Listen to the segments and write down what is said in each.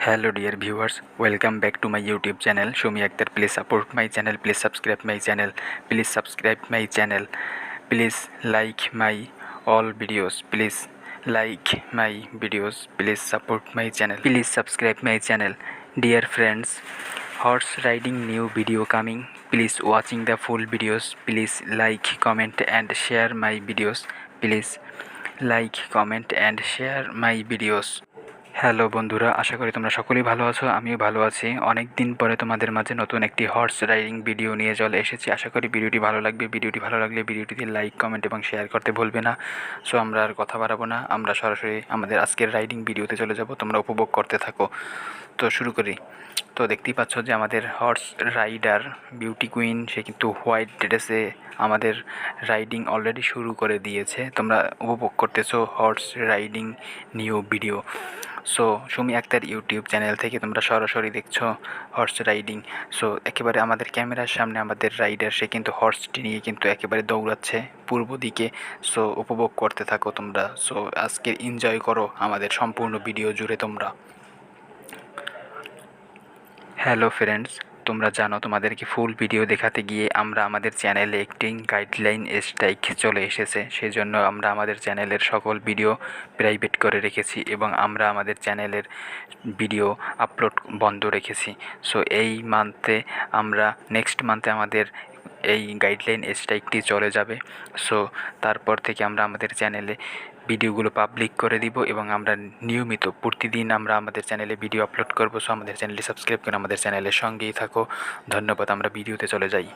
Hello dear viewers, welcome back to my YouTube channel Shumi Akhtar. Please support my channel, please subscribe my channel, please subscribe my channel, please like my all videos, please like my videos, please support my channel, please subscribe my channel. Dear friends, horse riding new video coming, please watching the full videos, please like, comment and share my videos, please like, comment and share my videos. Hello বন্ধুরা, আশা করি তোমরা সকলেই ভালো আছো। আমিও ভালো আছি। অনেক দিন পরে তোমাদের মাঝে নতুন একটি হর্স রাইডিং ভিডিও নিয়ে চলে এসেছি। আশা করি ভিডিওটি ভালো লাগবে। ভিডিওটি ভালো লাগলে ভিডিওটিতে লাইক, কমেন্ট এবং শেয়ার করতে ভুলবে না। সো আমরা আর কথা বাড়াবো না, আমরা সরাসরি আমাদের আজকের রাইডিং ভিডিওতে চলে যাব। তোমরা উপভোগ করতে থাকো। তো শুরু করি। তো দেখতেই পাচ্ছ যে আমাদের হর্স রাইডার বিউটি কুইন, সে কিন্তু হোয়াইট ড্রেসে আমাদের রাইডিং অলরেডি শুরু করে দিয়েছে। তোমরা উপভোগ করতেছো horse riding new video. So Sumi Akter YouTube channel থেকে তোমরা সরাসরি দেখছো হর্স রাইডিং। সো একেবারে আমাদের ক্যামেরার সামনে আমাদের রাইডার, সে কিন্তু হর্সটি নিয়ে কিন্তু একেবারে দৌড়াচ্ছে পূর্ব দিকে। সো উপভোগ করতে থাকো তোমরা। সো আজকে এনজয় করো আমাদের সম্পূর্ণ ভিডিও জুড়ে তোমরা। হ্যালো ফ্রেন্ডস, তোমরা জানো তোমাদেরকে ফুল ভিডিও দেখাতে গিয়ে আমরা আমাদের চ্যানেলে একটি গাইডলাইন স্ট্রাইক চলে এসেছে। সেজন্য আমরা আমাদের চ্যানেলের সকল ভিডিও প্রাইভেট করে রেখেছি এবং আমরা আমাদের চ্যানেলের ভিডিও আপলোড বন্ধ রেখেছি। সো এই মান্থে আমরা নেক্সট মান্থে আমাদের এই গাইডলাইন স্ট্রাইকটি চলে যাবে। সো তারপর থেকে আমরা আমাদের চ্যানেলে ভিডিওগুলো পাবলিক করে দিব এবং আমরা নিয়মিত প্রতিদিন আমরা আমাদের চ্যানেলে ভিডিও আপলোড করব। সো আমাদের চ্যানেলটি সাবস্ক্রাইব করে আমাদের চ্যানেলের সঙ্গেই থাকো। ধন্যবাদ। আমরা ভিডিওতে চলে যাই।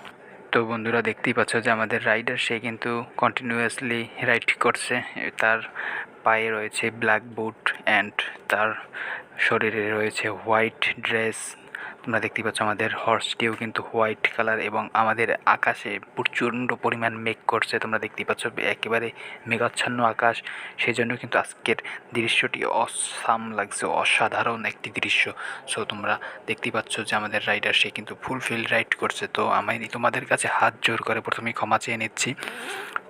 তো বন্ধুরা দেখতেই পাচ্ছ যে আমাদের রাইডার, সে কিন্তু কন্টিনিউয়াসলি রাইড করছে। তার পায়ে রয়েছে ব্ল্যাক বুট অ্যান্ড তার শরীরে রয়েছে হোয়াইট ড্রেস। তোমরা দেখতেই পাচ্ছ আমাদের হর্সটিও কিন্তু হোয়াইট কালার এবং আমাদের আকাশে প্রচণ্ড পরিমাণ মেঘ করছে। তোমরা দেখতেই পাচ্ছ একেবারে মেঘাচ্ছন্ন আকাশ। সেই জন্য কিন্তু আজকের দৃশ্যটি অসাম লাগছে, অসাধারণ একটি দৃশ্য। সো তোমরা দেখতেই পাচ্ছ যে আমাদের রাইডার, সে কিন্তু ফুলফিল রাইড করছে। তো আমি তোমাদের কাছে হাত জোর করে প্রথমেই ক্ষমা চেয়ে নিচ্ছি।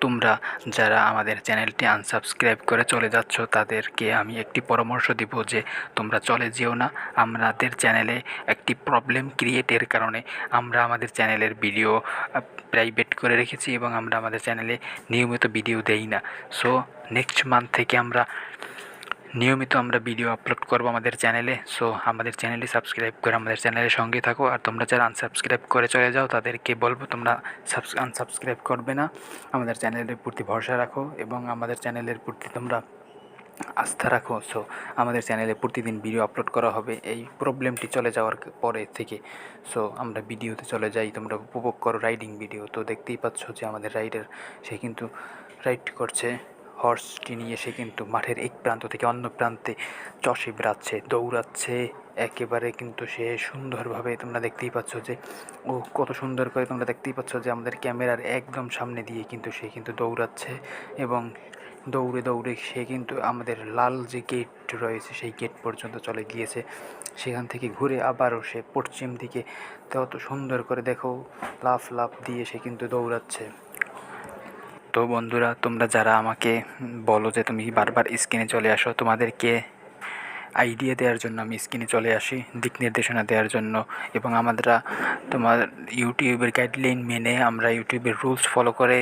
তোমরা যারা আমাদের চ্যানেলটি আনসাবস্ক্রাইব করে চলে যাচ্ছ, তাদেরকে আমি একটি পরামর্শ দিব যে তোমরা চলে যেও না। আমাদের চ্যানেলে একটি প্রবলেম ক্রিয়েটের কারণে আমরা আমাদের চ্যানেলের ভিডিও প্রাইভেট করে রেখেছি এবং আমরা আমাদের চ্যানেলে নিয়মিত ভিডিও দেই না। সো নেক্সট মান্থ থেকে আমরা নিয়মিত ভিডিও আপলোড করব আমাদের চ্যানেলে। সো আমাদের চ্যানেলটি সাবস্ক্রাইব করে আমাদের চ্যানেলের সঙ্গে থাকো। আর তোমরা যারা আনসাবস্ক্রাইব করে চলে যাও, তাদেরকে বলবো তোমরা আনসাবস্ক্রাইব করবে না। আমাদের চ্যানেলের প্রতি ভরসা রাখো এবং আমাদের চ্যানেলের প্রতি তোমরা আস্থা রাখো। সো আমাদের চ্যানেলে প্রতিদিন ভিডিও আপলোড করা হবে এই প্রবলেমটি চলে যাওয়ার পরে থেকে। সো আমরা ভিডিওতে চলে যাই, তোমরা উপভোগ করো রাইডিং ভিডিও। তো দেখতেই পাচ্ছ যে আমাদের রাইডার, সে কিন্তু রাইড করছে হর্সটি নিয়ে। সে কিন্তু মাঠের এক প্রান্ত থেকে অন্য প্রান্তে চষে বেড়াচ্ছে, দৌড়াচ্ছে একেবারে। কিন্তু সে সুন্দরভাবে, তোমরা দেখতেই পাচ্ছ যে ও কত সুন্দর করে, তোমরা দেখতেই পাচ্ছ যে আমাদের ক্যামেরার একদম সামনে দিয়ে কিন্তু সে কিন্তু দৌড়াচ্ছে এবং দৌড়ে দৌড়ে সে কিন্তু আমাদের লাল যে গেট রয়েছে সেই গেট পর্যন্ত চলে গিয়েছে। সেখান থেকে ঘুরে আবারও সে পশ্চিম দিকে তত সুন্দর করে দেখো লাফ লাফ দিয়ে সে কিন্তু দৌড়াচ্ছে। তো বন্ধুরা, তোমরা যারা আমাকে বলো যে তুমি বারবার স্ক্রিনে চলে আসো, তোমাদেরকে আইডিয়া দেওয়ার জন্য আমি স্ক্রিনে চলে আসি, দিক নির্দেশনা দেওয়ার জন্য। এবং আমরা তোমার ইউটিউবের গাইডলাইন মেনে, আমরা ইউটিউবের রুলস ফলো করে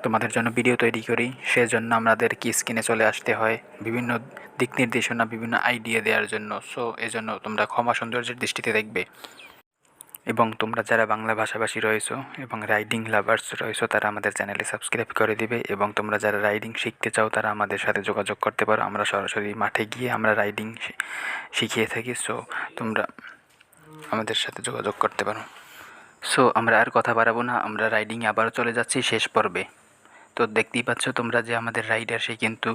তোমাদের জন্য ভিডিও তৈরি করি। সেজন্য আমাদেরকে স্ক্রিনে চলে আসতে হয় বিভিন্ন দিক নির্দেশনা, বিভিন্ন আইডিয়া দেওয়ার জন্য। সো এজন্য তোমরা ক্ষমা সৌন্দর্যের দৃষ্টিতে দেখবে। এবং তোমরা যারা বাংলা ভাষাভাষী রয়েছো এবং রাইডিং লাভার্স রয়েছো, তারা আমাদের চ্যানেলে সাবস্ক্রাইব করে দিবে। এবং তোমরা যারা রাইডিং শিখতে চাও, তারা আমাদের সাথে যোগাযোগ করতে পারো। আমরা সরাসরি মাঠে গিয়ে আমরা রাইডিং শিখিয়ে থাকি। সো তোমরা আমাদের সাথে যোগাযোগ করতে পারো। সো আমরা আর কথা বাড়াবো না, আমরা রাইডিংয়ে আবারও চলে যাচ্ছি শেষ পর্বে। তো দেখতেই পাচ্ছ তোমরা যে আমাদের রাইডার, সে কিন্তু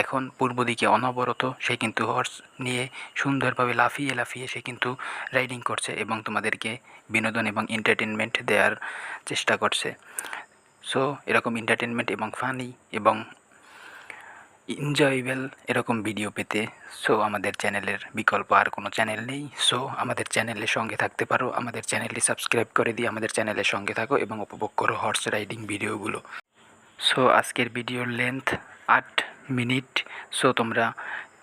এখন পূর্ব দিকে অনবরত সে কিন্তু হর্স নিয়ে সুন্দরভাবে লাফিয়ে লাফিয়ে সে কিন্তু রাইডিং করছে এবং তোমাদেরকে বিনোদন এবং এন্টারটেনমেন্ট দেওয়ার চেষ্টা করছে। সো এরকম এন্টারটেনমেন্ট এবং ফানি এবং এনজয়েবল এরকম ভিডিও পেতে সো আমাদের চ্যানেলের বিকল্প আর কোনো চ্যানেল নেই। সো আমাদের চ্যানেলের সঙ্গে থাকতে পারো, আমাদের চ্যানেলটি সাবস্ক্রাইব করে দিয়ে আমাদের চ্যানেলের সঙ্গে থাকো এবং উপভোগ করো হর্স রাইডিং ভিডিওগুলো। সো আজকের ভিডিওর লেন্থ 8 মিনিট। সো তোমরা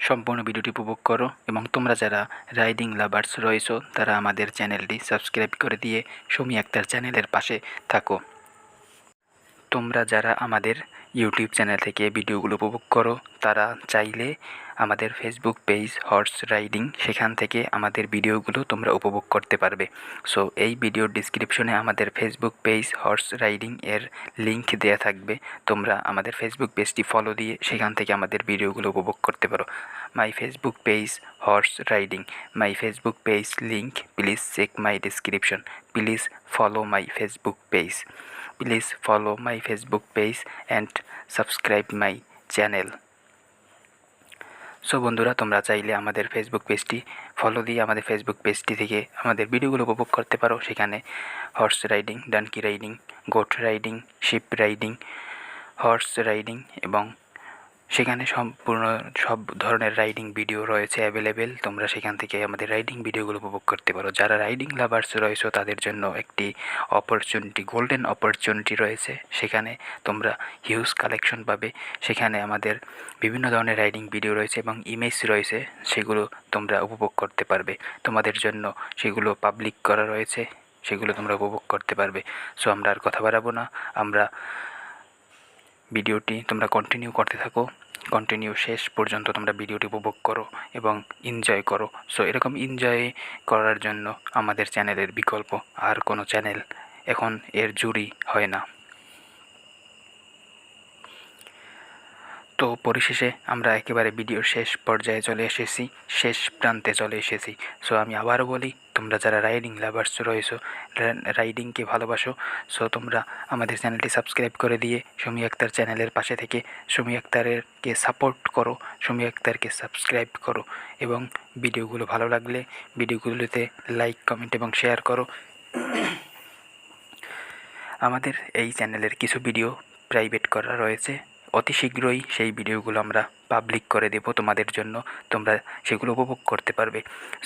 সম্পূর্ণ ভিডিওটি উপভোগ করো এবং তোমরা যারা রাইডিং লাভার্স রয়েছো তারা আমাদের চ্যানেলটি সাবস্ক্রাইব করে দিয়ে সুমি আক্তার চ্যানেলের পাশে থাকো। তোমরা যারা আমাদের ইউটিউব চ্যানেল থেকে ভিডিওগুলো উপভোগ করো তারা চাইলে আমাদের ফেসবুক পেজ হর্স রাইডিং, সেখান থেকে আমাদের ভিডিওগুলো তোমরা উপভোগ করতে পারবে। সো এই ভিডিওর ডিসক্রিপশনে আমাদের ফেসবুক পেজ হর্স রাইডিং এর লিংক দেওয়া থাকবে। তোমরা আমাদের ফেসবুক পেজটি ফলো দিয়ে সেখান থেকে আমাদের ভিডিওগুলো উপভোগ করতে পারো। My Facebook page horse riding, my Facebook page link, please check my description, please follow my Facebook page, please follow my Facebook page and subscribe my channel. So বন্ধুরা, তোমরা চাইলে আমাদের ফেসবুক পেজটি ফলো দিয়ে আমাদের ফেসবুক পেজটি থেকে আমাদের ভিডিওগুলো উপভোগ করতে পারো। সেখানে horse riding, donkey riding, goat riding, sheep riding, horse riding এবং সেখানে সম্পূর্ণ সব ধরনের রাইডিং ভিডিও রয়েছে অ্যাভেলেবেল। তোমরা সেখান থেকে আমাদের রাইডিং ভিডিওগুলো উপভোগ করতে পারো। যারা রাইডিং লাভার্স রয়েছে তাদের জন্য একটি অপরচুনিটি, গোল্ডেন অপরচুনিটি রয়েছে। সেখানে তোমরা হিউজ কালেকশন পাবে। সেখানে আমাদের বিভিন্ন ধরনের রাইডিং ভিডিও রয়েছে এবং ইমেজ রয়েছে, সেগুলো তোমরা উপভোগ করতে পারবে। তোমাদের জন্য সেগুলো পাবলিক করা রয়েছে, সেগুলো তোমরা উপভোগ করতে পারবে। সো আমরা আর কথা বাড়াবো না, আমরা ভিডিওটি তোমরা কন্টিনিউ করতে থাকো। কন্টিনিউ শেষ পর্যন্ত তোমরা ভিডিওটি উপভোগ করো এবং এনজয় করো। সো এরকম এনজয় করার জন্য আমাদের চ্যানেলের বিকল্প আর কোনো চ্যানেল এখন এর জুড়ি হয় না। তো পরিশেষে আমরা একেবারে ভিডিওর শেষ পর্যায়ে চলে এসেছি, শেষ প্রান্তে চলে এসেছি। সো আমি আবারও বলি, তোমরা যারা রাইডিং লাভার্স রয়েছো, রাইডিংকে ভালোবাসো, সো তোমরা আমাদের চ্যানেলটি সাবস্ক্রাইব করে দিয়ে সুমি আক্তার চ্যানেলের পাশে থেকে সুমি আক্তারকে সাপোর্ট করো, সুমি আক্তারকে সাবস্ক্রাইব করো এবং ভিডিওগুলো ভালো লাগলে ভিডিওগুলোতে লাইক, কমেন্ট এবং শেয়ার করো। আমাদের এই চ্যানেলের কিছু ভিডিও প্রাইভেট করা রয়েছে, অতি শীঘ্রই সেই ভিডিওগুলো আমরা পাবলিক করে দেব তোমাদের জন্য, তোমরা সেগুলো উপভোগ করতে পারবে।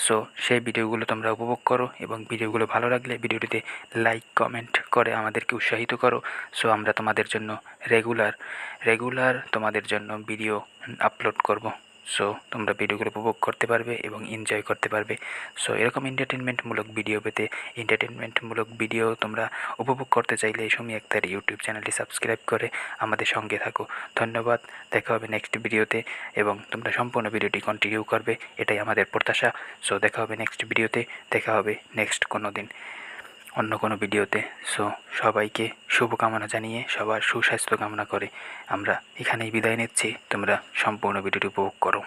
সো সেই ভিডিওগুলো তোমরা উপভোগ করো এবং ভিডিওগুলো ভালো লাগলে ভিডিওটিতে লাইক, কমেন্ট করে আমাদেরকে উৎসাহিত করো। সো আমরা তোমাদের জন্য রেগুলার তোমাদের জন্য ভিডিও আপলোড করব। সো তোমরা ভিডিওগুলো উপভোগ করতে পারবে এবং এনজয় করতে পারবে। সো এরকম এন্টারটেনমেন্টমূলক ভিডিও পেতে, এন্টারটেনমেন্টমূলক ভিডিও তোমরা উপভোগ করতে চাইলে সুমি আক্তার ইউটিউব চ্যানেলটি সাবস্ক্রাইব করে আমাদের সঙ্গে থাকো। ধন্যবাদ, দেখা হবে নেক্সট ভিডিওতে এবং তোমরা সম্পূর্ণ ভিডিওটি কন্টিনিউ করবে, এটাই আমাদের প্রত্যাশা। সো দেখা হবে নেক্সট ভিডিওতে, দেখা হবে নেক্সট কোনো দিন অন্য কোনো ভিডিওতে। সো সবাইকে শুভকামনা জানিয়ে, সবার সুস্বাস্থ্য কামনা করে আমরা এখানেই বিদায় নিচ্ছি। তোমরা সম্পূর্ণ ভিডিওটি উপভোগ করো।